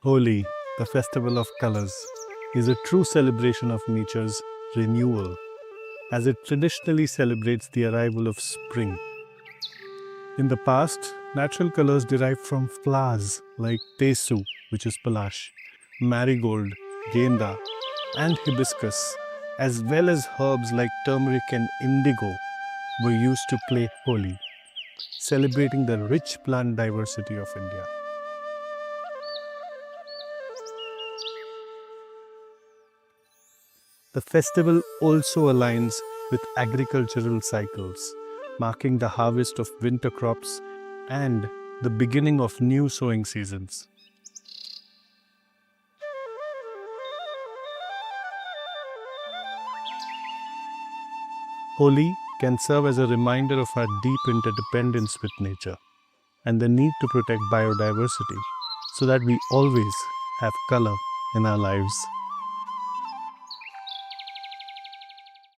Holi, the festival of colors, is a true celebration of nature's renewal, as it traditionally celebrates the arrival of spring. In the past, natural colors derived from flowers like tesu, which is palash, marigold, genda, and hibiscus, as well as herbs like turmeric and indigo, were used to play Holi, celebrating the rich plant diversity of India. The festival also aligns with agricultural cycles, marking the harvest of winter crops and the beginning of new sowing seasons. Holi can serve as a reminder of our deep interdependence with nature and the need to protect biodiversity so that we always have color in our lives.